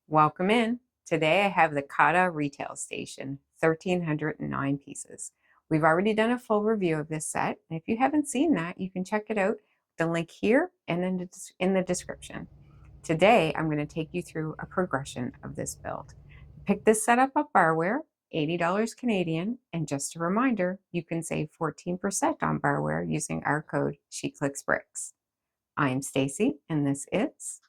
Welcome in. Today I have the CaDA retail station, 1,309 pieces. We've already done a full review of this set, and if you haven't seen that, you can check it out. The link here and in the description. Today I'm going to take you through a progression of this build. Pick this set up at barweer, $80 Canadian, and just a reminder, you can save 14% on barweer using our code SheClicksBricks. I'm Stacy, and this is...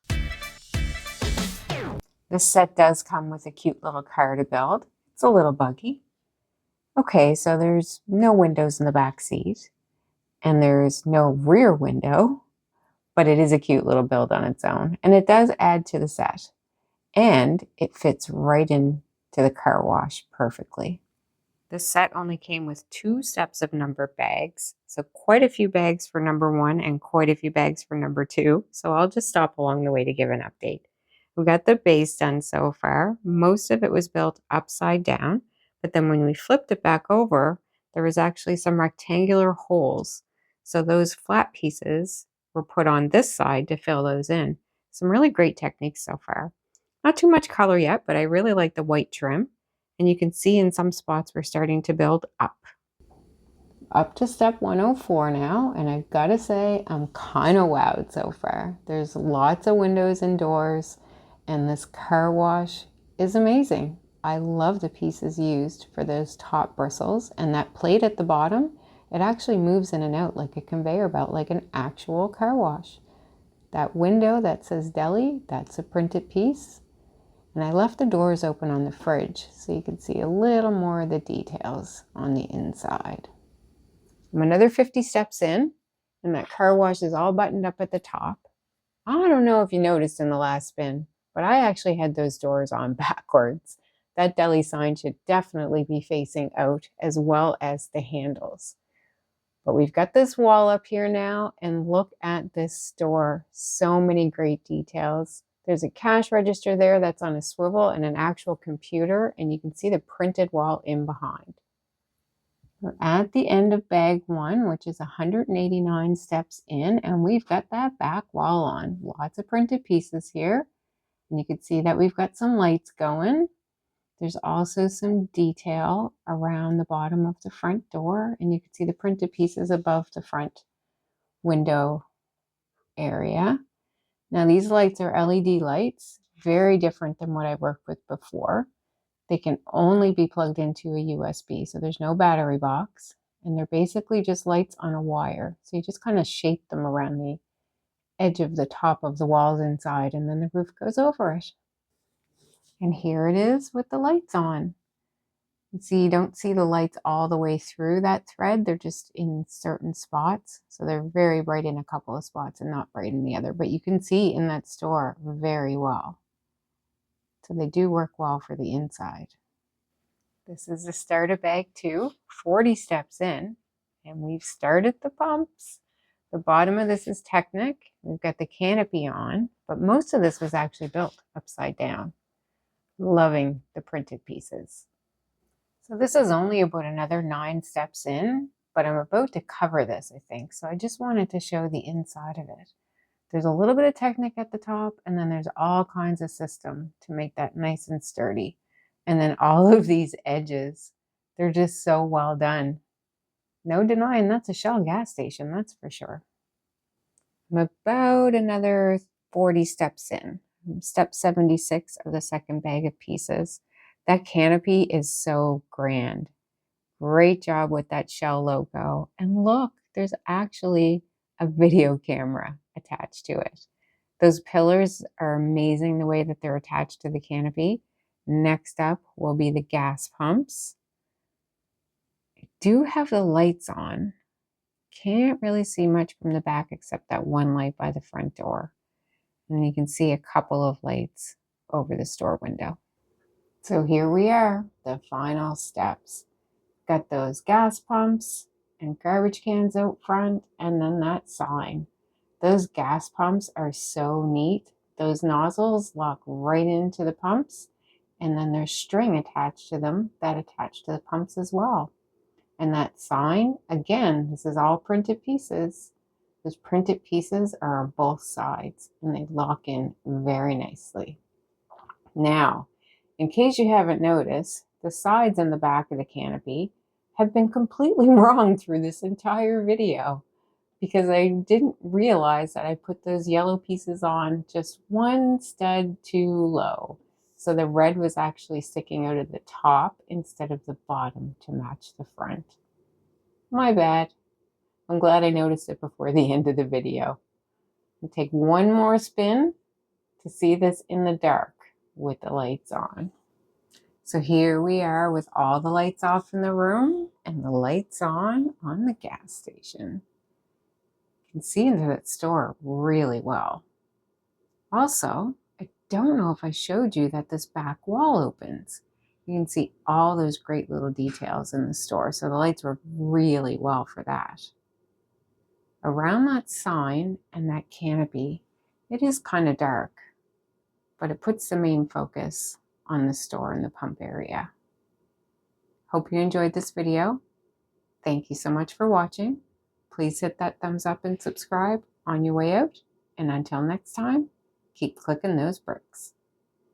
This set does come with a cute little car to build. It's a little buggy. Okay, so there's no windows in the back seat, and there's no rear window, but it is a cute little build on its own, and it does add to the set, and it fits right into the car wash perfectly. This set only came with 2 steps of number bags, so quite a few bags for number 1 and quite a few bags for number 2, so I'll just stop along the way to give an update. We got the base done so far. Most of it was built upside down, but then when we flipped it back over, there was actually some rectangular holes. So those flat pieces were put on this side to fill those in. Some really great techniques so far. Not too much color yet, but I really like the white trim. And you can see in some spots we're starting to build up. Up to step 104 now, and I've got to say I'm kind of wowed so far. There's lots of windows and doors. And this car wash is amazing. I love the pieces used for those top bristles, and that plate at the bottom, it actually moves in and out like a conveyor belt, like an actual car wash. That window that says deli, that's a printed piece. And I left the doors open on the fridge so you can see a little more of the details on the inside. I'm another 50 steps in, and that car wash is all buttoned up at the top. I don't know if you noticed in the last spin, but I actually had those doors on backwards. That deli sign should definitely be facing out, as well as the handles. But we've got this wall up here now, and look at this store. So many great details. There's a cash register there that's on a swivel and an actual computer, and you can see the printed wall in behind. We're at the end of bag 1, which is 189 steps in, and we've got that back wall on. Lots of printed pieces here. And you can see that we've got some lights going. There's also some detail around the bottom of the front door, and you can see the printed pieces above the front window area. Now these lights are LED lights, very different than what I worked with before. They can only be plugged into a USB, so there's no battery box, and they're basically just lights on a wire. So you just kind of shape them around the edge of the top of the walls inside, and then the roof goes over it. And here it is with the lights on. You see, you don't see the lights all the way through that thread. They're just in certain spots. So they're very bright in a couple of spots and not bright in the other. But you can see in that store very well. So they do work well for the inside. This is the start of bag 2, 40 steps in. And we've started the pumps. The bottom of this is Technic. We've got the canopy on, but most of this was actually built upside down. Loving the printed pieces. So this is only about another 9 steps in, but I'm about to cover this, I think. So I just wanted to show the inside of it. There's a little bit of Technic at the top, and then there's all kinds of system to make that nice and sturdy. And then all of these edges, they're just so well done. No denying that's a Shell gas station, that's for sure. I'm about another 40 steps in. Step 76 of the second bag of pieces. That canopy is so grand. Great job with that Shell logo. And look, there's actually a video camera attached to it. Those pillars are amazing the way that they're attached to the canopy. Next up will be the gas pumps. Do have the lights on. Can't really see much from the back except that one light by the front door. And you can see a couple of lights over the store window. So here we are, the final steps. Got those gas pumps and garbage cans out front, and then that sign. Those gas pumps are so neat. Those nozzles lock right into the pumps, and then there's string attached to them that attach to the pumps as well. And that sign, again, this is all printed pieces. Those printed pieces are on both sides, and they lock in very nicely. Now, in case you haven't noticed, the sides and the back of the canopy have been completely wrong through this entire video because I didn't realize that I put those yellow pieces on just one stud too low. So the red was actually sticking out of the top instead of the bottom to match the front. My bad. I'm glad I noticed it before the end of the video. I'll take one more spin to see this in the dark with the lights on. So here we are with all the lights off in the room and the lights on the gas station. You can see into that store really well. Also, I don't know if I showed you that this back wall opens. You can see all those great little details in the store. So the lights work really well for that. Around that sign and that canopy, it is kind of dark, but it puts the main focus on the store and the pump area. Hope you enjoyed this video. Thank you so much for watching. Please hit that thumbs up and subscribe on your way out. And until next time, keep clicking those bricks.